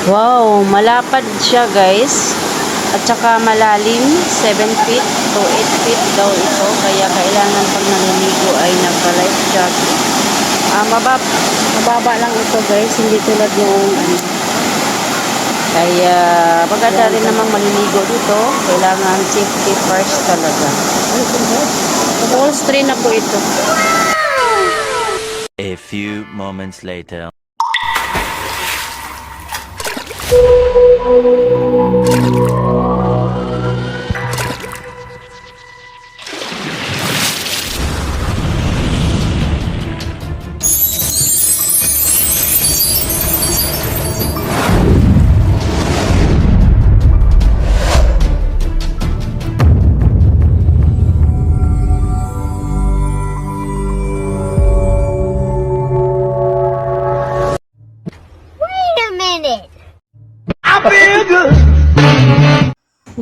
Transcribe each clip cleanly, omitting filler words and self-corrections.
Wow, malapad siya guys. At saka malalim, 7 feet to 8 feet daw ito. Kaya kailangan pag naliligo ay nagka-life jacket. Mababa lang ito guys, hindi tulad yung kaya maganda rin namang maliligo dito. Kailangan safety first talaga. Falls 3 na po ito. A few moments later.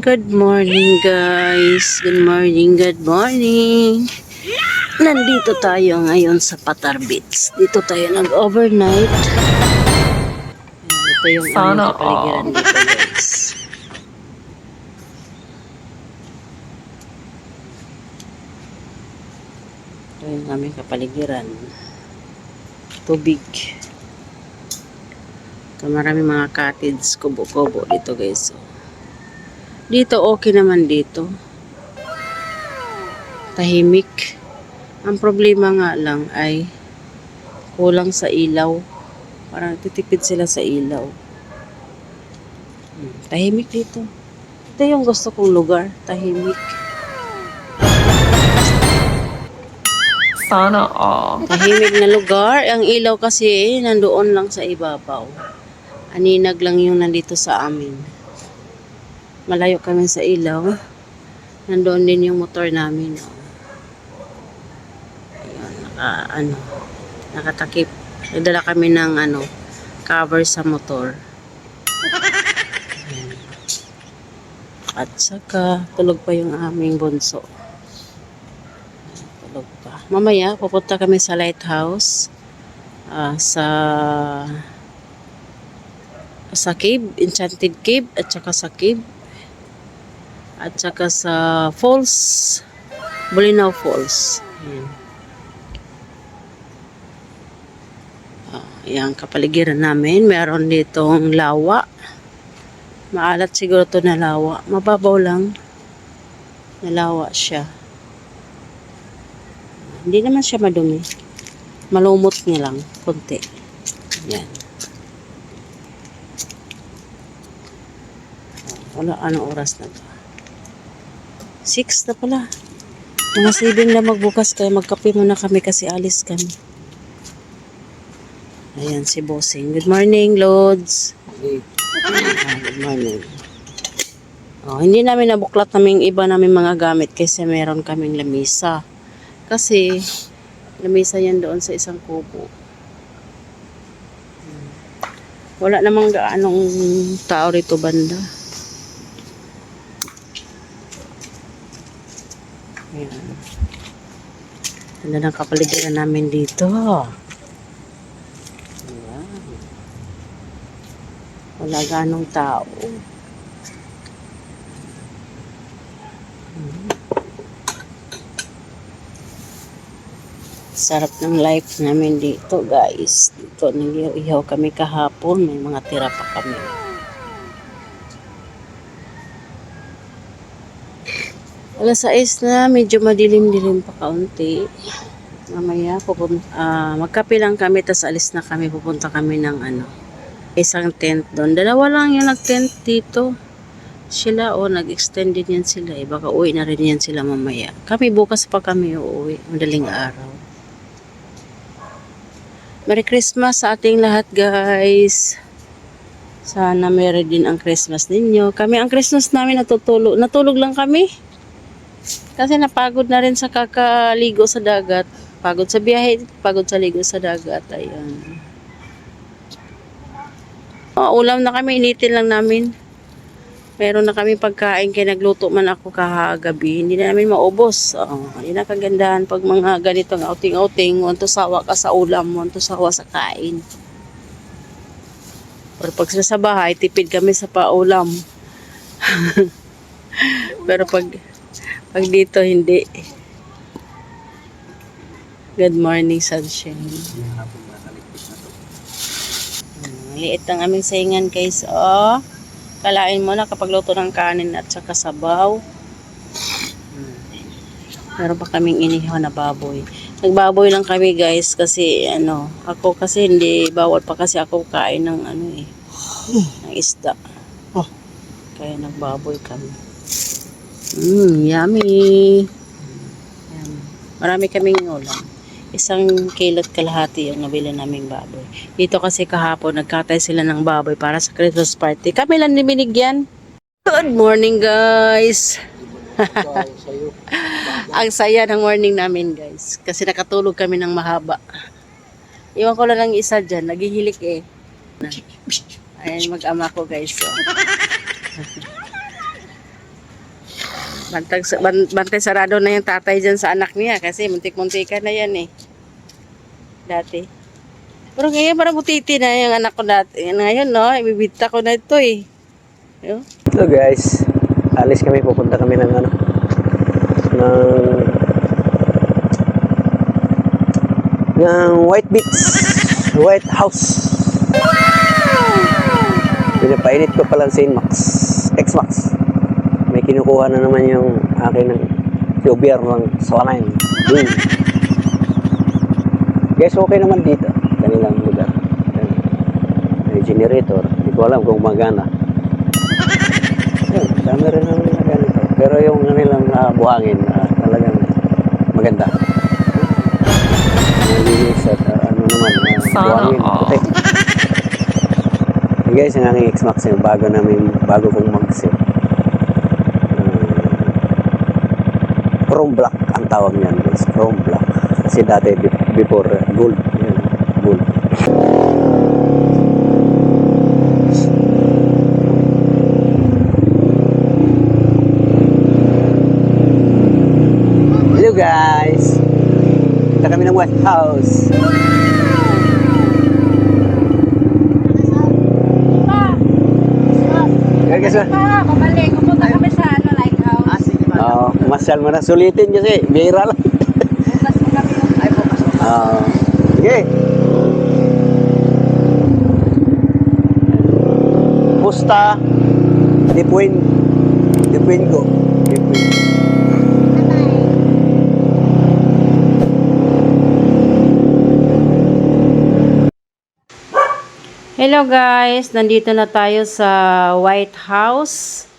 Good morning guys. Good morning, good morning. Nandito tayo ngayon sa Patar Beach. Dito tayo nag-overnight. Ito yung aming kapaligiran dito guys. Ito yung aming kapaligiran. Tubig. Ito marami mga cottage, kubo-kubo dito guys. Dito okay naman dito. Tahimik. Ang problema nga lang ay kulang sa ilaw. Parang titipid sila sa ilaw. Tahimik dito. Ito yung gusto kong lugar. Tahimik. Sana all. Tahimik na lugar. Ang ilaw kasi nandoon lang sa ibabaw. Aninag lang yung nandito sa amin. Malayo kami sa ilaw. Nandoon din yung motor namin. Ayun, nakatakip. Nagdala kami ng cover sa motor. Ayan. At saka tulog pa yung aming bunso. Tulog pa. Mamaya pupunta kami sa lighthouse. Sa cave, Enchanted Cave at saka sa cave. At saka sa falls, Bolinao Falls. Ayan, kapaligiran namin. Meron ditong lawa. Maalat siguro to na lawa. Mababaw lang. Nalawa siya. Hindi naman siya madumi. Malumot niya lang. Konti. Ayan. Wala, anong oras na to? 6 na pala. Mga 7 na magbukas kaya magkape muna kami kasi alis kami. Ayan si Bossing. Good morning, Lods. Good morning. Hindi namin nabuklat naming iba naming mga gamit kasi meron kaming lamisa. Kasi lamisa yan doon sa isang kubo. Wala namang gaanong tao rito banda. Ayan. Ganda ng kapaligiran namin dito. Ayan. Wala ganong tao. Sarap ng life namin dito guys. Dito nag-ihaw kami kahapon. May mga tira pa kami. Alas 6 na, medyo madilim-dilim pa kaunti. Mamaya magkape lang kami, tas alis na kami, pupunta kami ng isang tent doon. Dalawa lang yung nag-tent dito. Sila nag-extend din yan sila. Baka uwi na rin yan sila mamaya. Kami bukas pa kami uuwi, madaling araw. Merry Christmas sa ating lahat guys. Sana meron din ang Christmas ninyo. Kami ang Christmas namin natulog lang kami. Kasi napagod na rin sa kakaligo sa dagat. Pagod sa biyahe, pagod sa ligo sa dagat. Ayan. Ulam na kami, initin lang namin. Meron na kami pagkain, kaya nagluto man ako kahagabi. Hindi na namin maubos. Hindi na kagandahan pag mga ganitong outing-outing. Want to sawa ka sa ulam, want to sawa sa kain. Or pag sa bahay, tipid kami sa paulam. Pero pag dito, hindi. Good morning, sunshine. Liit ang aming saingan, guys. Oh, kalain mo na kapag luto ng kanin at saka sabaw. Meron pa kaming inihaw na baboy. Nagbaboy lang kami, guys, kasi ako kasi hindi bawal pa kasi ako kain ng ng isda. Kaya nagbaboy kami. Yummy. Yan. Marami kaming ulam. 1 kilot kalahati yung nabili naming baboy. Dito kasi kahapon nagkatay sila ng baboy para sa Christmas party. Kami lang binigyan. Good morning, guys. Ang saya ng morning namin, guys. Kasi nakatulog kami ng mahaba. Iwan ko lang ng isa dyan. Naghihilik eh. Ayan, mag-ama ko, guys. So. Bantay sarado na yung tatay dyan sa anak niya. Kasi muntik-muntikan na yan eh. Dati. Pero ngayon parang butiti na yung anak ko dati. Ngayon, no? Ibibita ko na ito eh. Yo. So guys, alis kami, pupunta kami ng White Beach, White House. Pinapainit ko pala sa X-Max. May kinukuha na naman yung akin ng Uber ng Swaline. Guys, okay naman dito. Kanilang lugar. May generator. Hindi ko alam kung magana. Dami rin ang ganito. Pero yung kanilang buhangin, talagang maganda. Nalinis at buhangin. Puti. Guys, ang aking X-Max yung bago kong mag-set. Chrome black ang tawag niyan, guys. Chrome black. Kasi dati before gold. Yan, gold. Hello guys. Kita kami ng White House. Guys, Babalik. Pupunta kami sa lighthouse. masyal mo na. Sulitin kasi. Bihira lang. Bukas mo kami yung bukas. Sige. Pusta. Dipuin ko. Hello guys, nandito na tayo sa White House.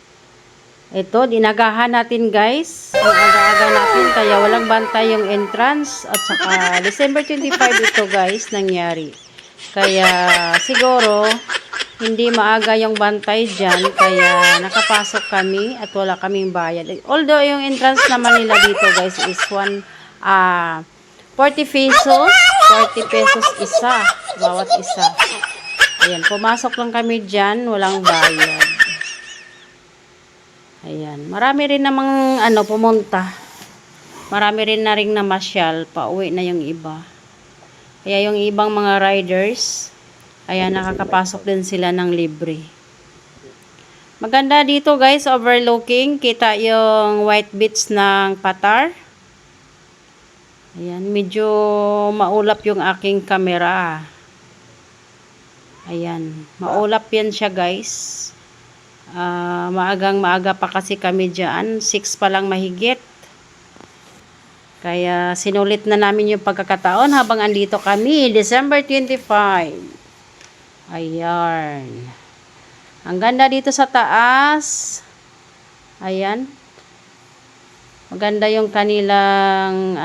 Ito, dinagahan natin guys. Ang aga-aga natin, kaya walang bantay yung entrance. At saka December 25 ito guys, nangyari. Kaya siguro, hindi maaga yung bantay dyan. Kaya nakapasok kami at wala kaming bayad. Although yung entrance naman nila dito guys is 40 pesos. 40 pesos isa, bawat isa. Ayan, pumasok lang kami dyan, walang bayad. Ayan, marami rin namang pumunta. Marami rin na ring namasyal, pauwi na yung iba. Kaya yung ibang mga riders, ayan, nakakapasok din sila ng libre. Maganda dito guys, overlooking. Kita yung White Beach ng Patar. Ayan, medyo maulap yung aking camera. Ayan, maulap yan siya guys. Maaga pa kasi kami dyan. 6 pa lang mahigit. Kaya sinulit na namin yung pagkakataon habang andito kami. December 25. Ayan. Ang ganda dito sa taas. Ayan. Maganda yung kanilang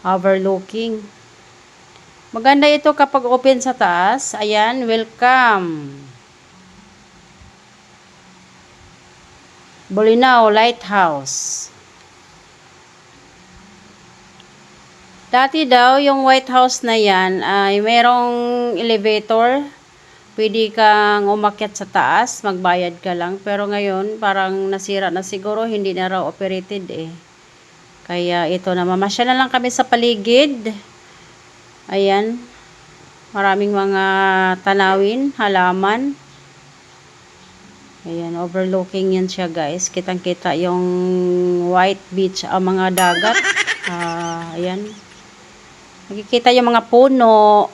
overlooking. Maganda ito kapag open sa taas. Ayan, welcome. Bolinao Lighthouse. Dati daw, yung White House na yan, ay merong elevator. Pwede kang umakyat sa taas, magbayad ka lang. Pero ngayon, parang nasira na siguro, hindi na raw operated eh. Kaya ito na, mamasya na lang kami sa paligid. Ayan. Maraming mga tanawin, halaman. Ayan, overlooking yan siya guys. Kitang-kita yung white beach, mga dagat. Ayan. Nakikita yung mga puno.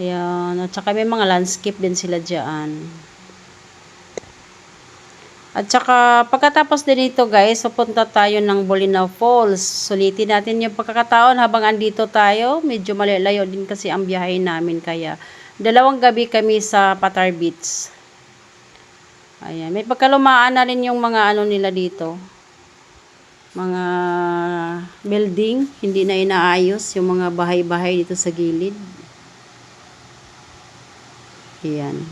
Ayan. At saka may mga landscape din sila dyan. At saka pagkatapos din ito guys, pupunta tayo ng Bolinao Falls. Sulitin natin yung pagkakataon habang andito tayo. Medyo malalayo din kasi ang biyahe namin, kaya 2 gabi kami sa Patar Beach. Ayan, may pagkalumaan na rin yung mga ano nila dito. Mga building, hindi na inaayos yung mga bahay-bahay dito sa gilid. Ayan.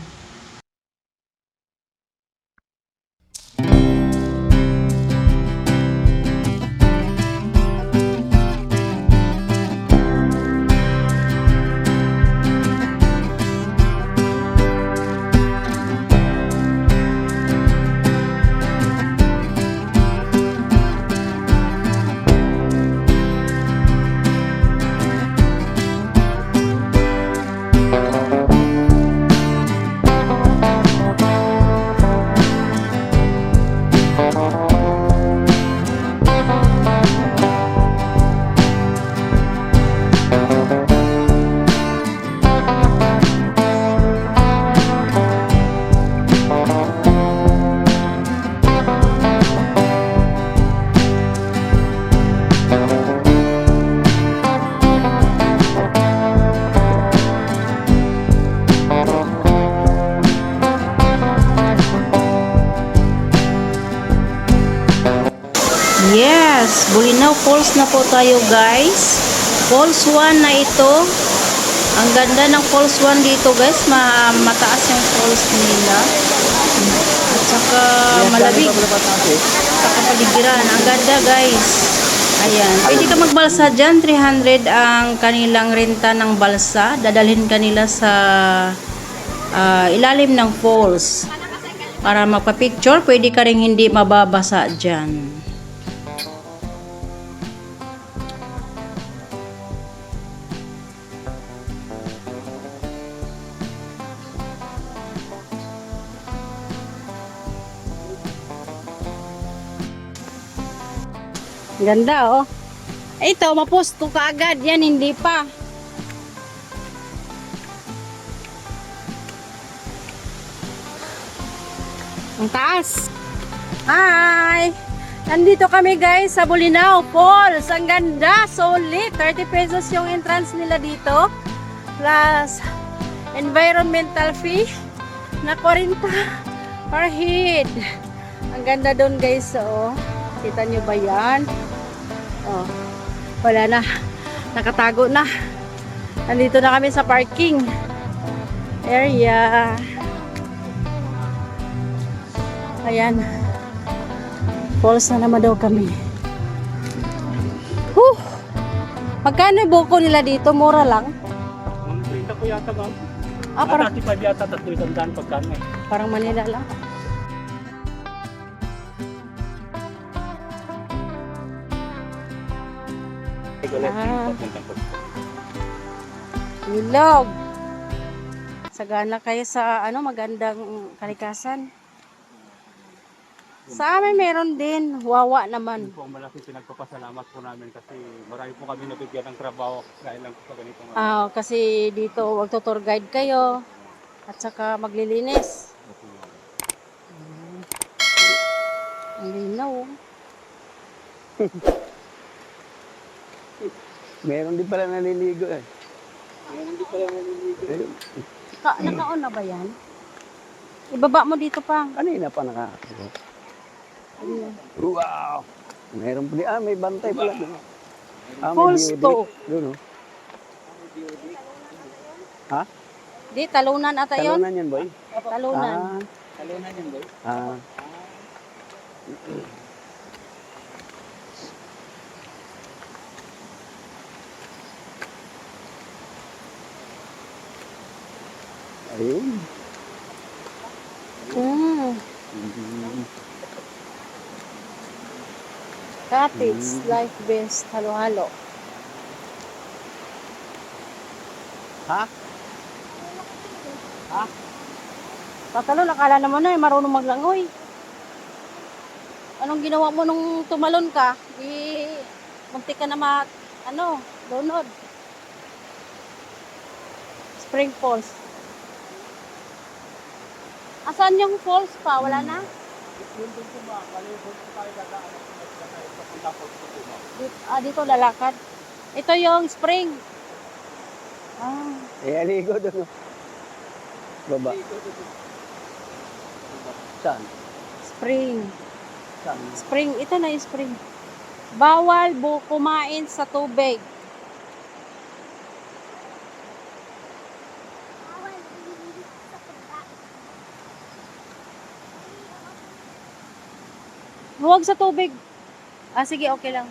Yes, Bolinao Falls na po tayo guys. Falls 1 na ito. Ang ganda ng Falls 1 dito guys. Mataas yung falls nila. At saka malamig. Sa kapaligiran. Ang ganda guys. Ayan. Pwede ka magbalsa dyan. 300 ang kanilang renta ng balsa. Dadalhin kanila sa ilalim ng falls. Para magpa-picture, pwede ka rin hindi mababasa dyan. Ganda oh. Ito, maposto ka agad. Yan, hindi pa. Ang taas. Hi! Nandito kami guys sa Bolinao Falls. Ang ganda. Solid. 30 pesos yung entrance nila dito. Plus environmental fee na 40 per head. Ang ganda doon guys. Oh. Kita nyo ba yan? Oh, wala na. Nakatago na. Nandito na kami sa parking area. Ayan. Falls na naman daw kami. Huh! Magkano yung buko nila dito? Mura lang? 30 ko yata ma'am. Parang 35 yata, 300 pagkano eh. parang Manila lang. Ilog. Sagana kayo sa magandang kalikasan. Sa amin meron din. Wawa naman. Yun po ang malaking pinagpapasalamat po namin kasi marami po kami nabigyan ng trabaho dahil lang po sa ganitong Kasi dito magto-tour guide kayo at saka maglilinis. Ang linaw. Meron din pala naliligo eh. Naka-on na ba yan? Ibaba mo dito pa. Kanina pa naka... Wow! Meron pa din. May bantay pala. May Falls DOD. to. Doon, oh. Ha? Di, talunan ata yun. Talunan yan, boy? Talunan. Talunan yan boy. Ayun. Cottage, life best, halo-halo. Ha? Ha? Tatalon, akala naman na marunong maglangoy. Anong ginawa mo nung tumalon ka? Muntik ka na lunod. Spring Falls. Asan yung falls pa? Wala na? Yun doon po ba? Bali, doon po tayo dadaan at papunta po sa Puma. Dito lalakad. Ito yung spring. Ah, Aligo doon. Baba. Saan? spring. Saan? Spring. Ito na yung spring. Bawal kumain sa tubig. Huwag sa tubig. Ah, sige, okay lang.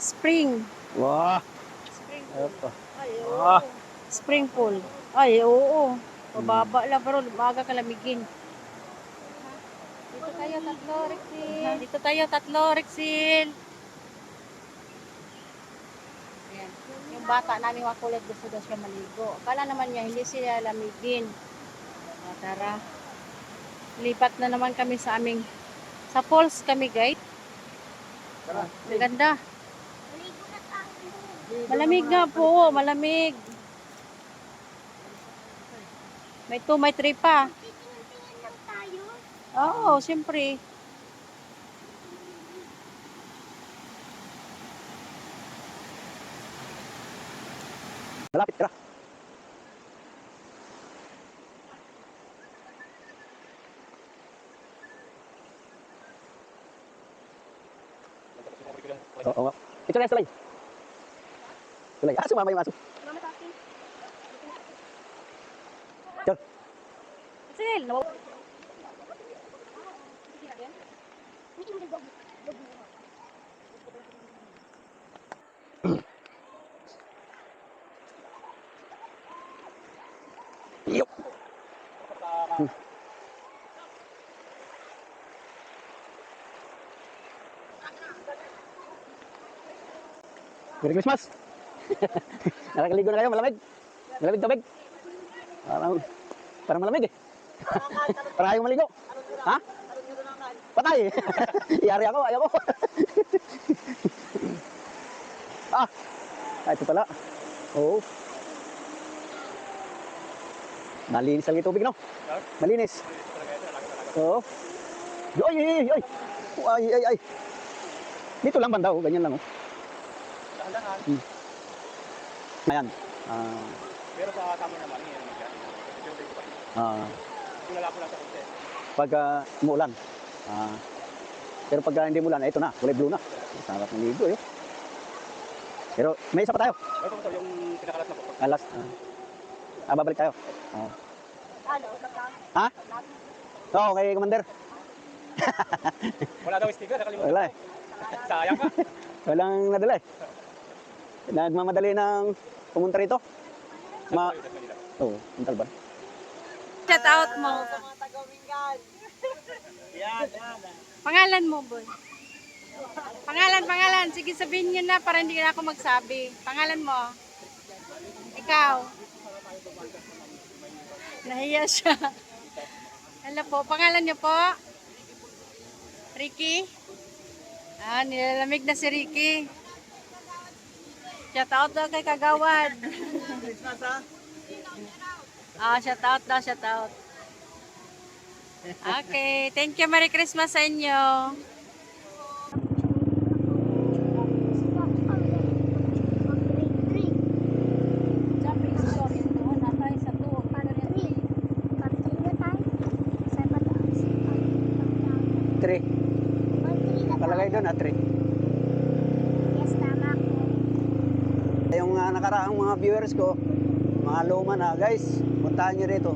Spring. Wah! Spring Ayun pool. pa. Ay, Ah. oo. Spring pool. Ay, oo. Mababa lang, pero maaga kalamigin. Dito tayo tatlo, Rexil. Dito tayo tatlo, Rexil. Ayan. Yung bata namin wakulit, gusto daw siya maligo. Akala naman niya, hindi siya lamigin. O, tara. Lipat na naman kami sa falls kami, guys. Ang ganda. Malamig nga po, malamig. May 2, may 3 pa. Titingin lang tayo. Oo, siyempre. Malapit ka. Oo nga. Ito na yung salay. Salay. Ah, sumama yung aso. Diyan. Rexil, Yo. Merry Christmas! Nakakaligo na kayo, malamig. Malamig tubig. Parang malamig eh. Parang ayaw maligo. Ha? Patay! Iyari ako, ayaw ko. Ah! Ito pala. Oo. Malinis lang yung tubig, no? Malinis. Oo. Ay, ay, ay, ay. Ay, ay, ay. Dito lang banda, oh. Ganyan lang, oh. Dahan-dahan. Ayan. Pero sa summer naman, hindi naman siya. Yung dito pa. Yung lalako lang sa konti. Pagka umuulan. Pero pagka hindi umulan, ito na. Kulay blue na. Sarap ng ligo, eh. Pero may isa pa tayo. Ito po yung pinakalas na po. Last. Babalik tayo. Ha? Oo, kay Commander. Wala daw sticker, nakalimutan Wala ko. eh. Sayang ka. Walang nadala eh. Nagmamadali ng pumunta rito. Oo, ang talban. shout out mo. Pangalan mo, boy. Pangalan. Sige, sabihin nyo na para hindi na ako magsabi. Pangalan mo. Ikaw. Nahiya siya. Hello po. Pangalan niyo po? Ricky? Nilalamig na si Ricky. Shout out daw kay Kagawad. Shout out daw, shout out. Okay, thank you. Merry Christmas sa inyo. Jumping story doon na tayo sa tuwa. Three. Nakalagay doon, 3. Yes, tama ko. Yung nakaraang mga viewers ko, mga luma na, guys, puntahan nyo rito.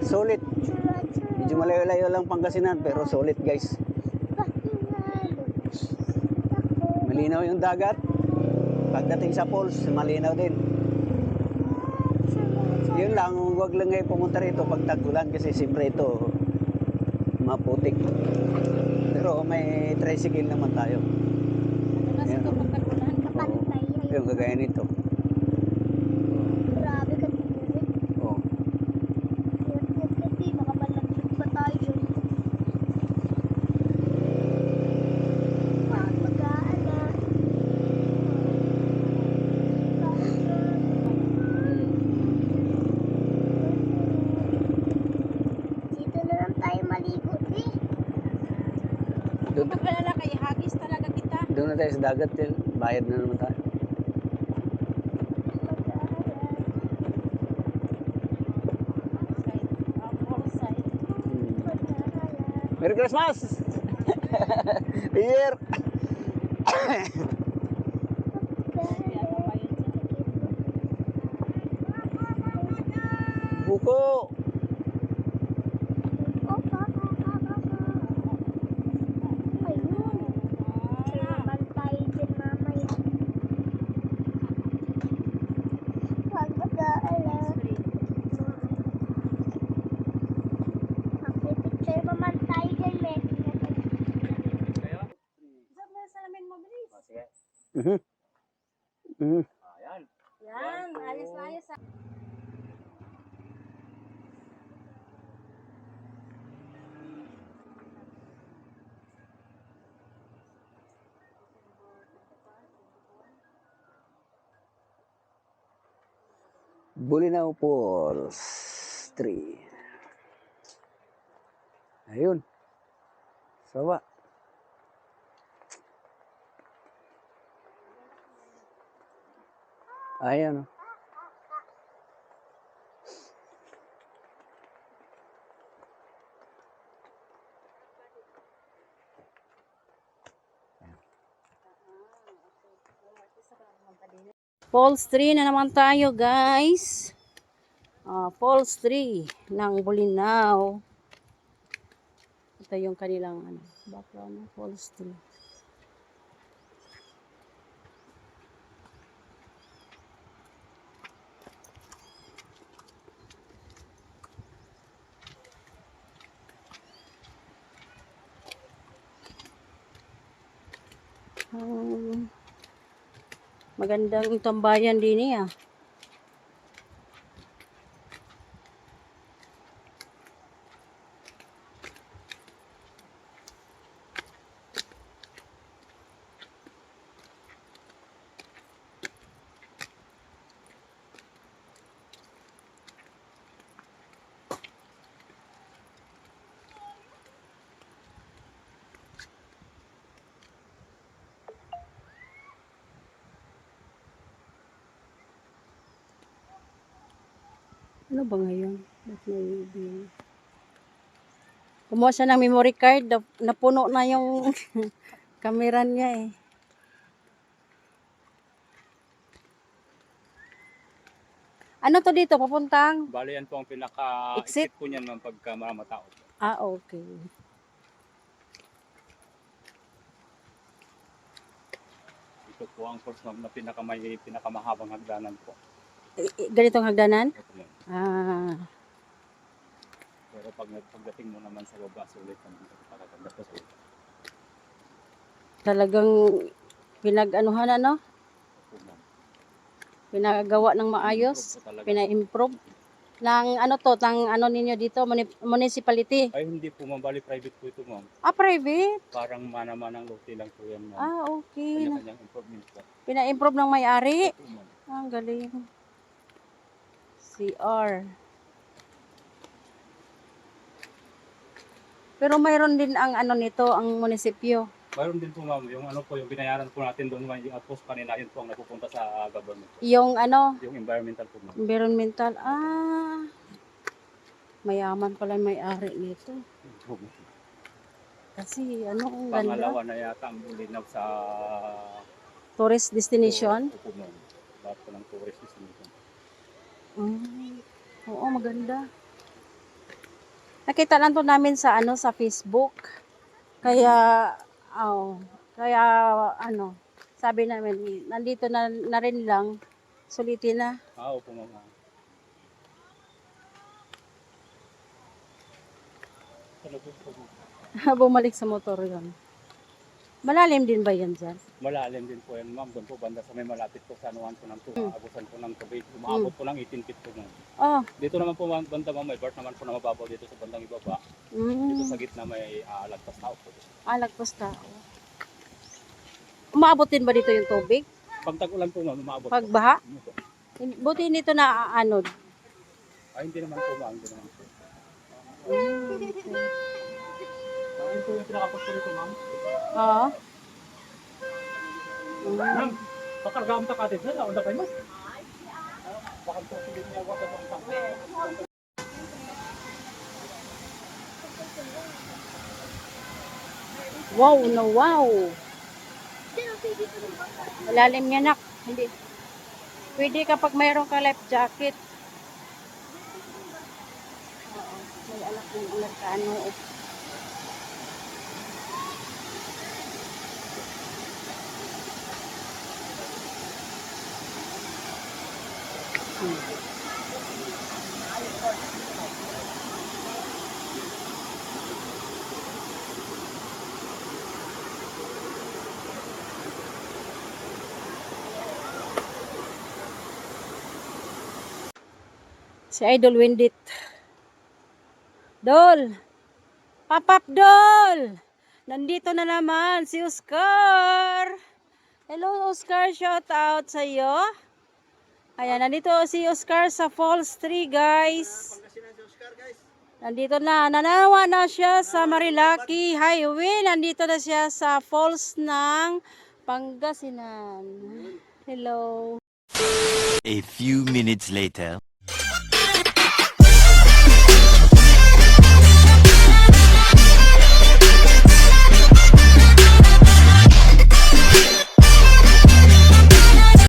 Sulit. Medyo malayo-layo lang Pangasinan, pero sulit, guys. Malinaw yung dagat. Pagdating sa falls, malinaw din. Yun lang, huwag lang kayo pumunta rito pag tag-ulan kasi siyempre ito maputik. Pero may tricycle naman tayo. Mas ito pagkagulan. Oo. yung kagaya nito. Grabe ka tubig. Oh. Yun, kasi makamalaglag pa tayo. Mag-aanak. Dito na lang tayo maligo, eh. Doon, Mag-alala kay hagis talaga kita. doon na tayo sa dagat, Tel. Bayad na naman tayo. Merry Christmas! Year! Buko! Mhm. Mhm. Yan, ayos na ayos. Bulinaw Falls 3. Ayun. Sawa. Ayan. Oh. Falls 3 na naman tayo, guys. Falls 3 ng Bulinaw. Ito yung kanilang ano, background ng Falls 3. Magandang tambayan din niya. Ano ba ngayon? Ba't may video? Kumuha siya ng memory card. Napuno na yung camera niya eh. Ano to dito? Papuntang? Bali yan po ang Exit? pinaka-exit po niyan ma'am pagka matao po. Okay. Ito po ang course ma'am na pinakamahabang hagdanan po. Ganitong hagdanan? Ito ma'am. Pero pagdating mo naman sa baba, sulit naman ito pakaganda po sulit. Talagang pinag-anuhan ano? Ito ma'am. Pinagawa ng maayos? Improve po talaga. Pina-improve? Ng ano to? Ng ano ninyo dito? Municipality? Ay hindi po ma'am, bali private po ito ma'am. Private? Parang mana-manang lote lang po yan ma'am. Okay. Kanya-kanyang improvement po. Pina-improve ng may-ari? Ito ma'am. Ang galing. CR. Pero mayroon din ang ano nito, ang munisipyo. Mayroon din po ma'am, yung ano po, yung binayaran po natin doon, yung outpost kanina, yun po ang napupunta sa government. Yung ano, Yung environmental po ma'am. environmental. Mayaman pala yung may-ari nito. Kasi ano, ang ganda. Pangalawa na yata ang bulinaw sa Tourist destination. Opo ma'am. Lahat po ng tourist destination. Oo, maganda. Nakita lang to namin sa ano, sa Facebook. Kaya ano, sabi namin, nandito na rin lang, sulitin na. Opo ma'am. Ano po po ma'am? Bumalik sa motor yon. Malalim din ba yan dyan? Malalim din po yan, ma'am. Doon po banda sa may malapit po sa anuhan po ng abusan po ng tubig. Umaabot po ng 18 feet po nun. Oh. Dito naman po banda ma'am, may part naman po na mababaw dito sa bandang ibaba. Dito sa gitna may lagpas tao po. Lagpas tao. Umaabot din ba dito yung tubig? Pag tag-ulan po ma'am, umaabot. Pagbaha? Ano po? Buti nito na aanod. Hindi naman po ma'am, hindi naman po. Okay. Ayun po yung pinakapos po dito ma'am. Oo. Ma'am, pakargaan ta ka dito, nauna kayo mas. Bakit po sige niya wala sa pangtang. Wow, no wow. Malalim yan, nak. Hindi. Pwede kapag mayroon ka life jacket. Oo, may anak ng Amerikano. Si Idol Windit. Dol! Papap Dol! Nandito na naman si Oscar! Hello Oscar, shout out sa iyo. Ayan, nandito si Oscar sa Falls 3 guys. Nandito na, nanawa na siya sa Marilaki Highway. Nandito na siya sa Falls ng Pangasinan. Hello. A few minutes later.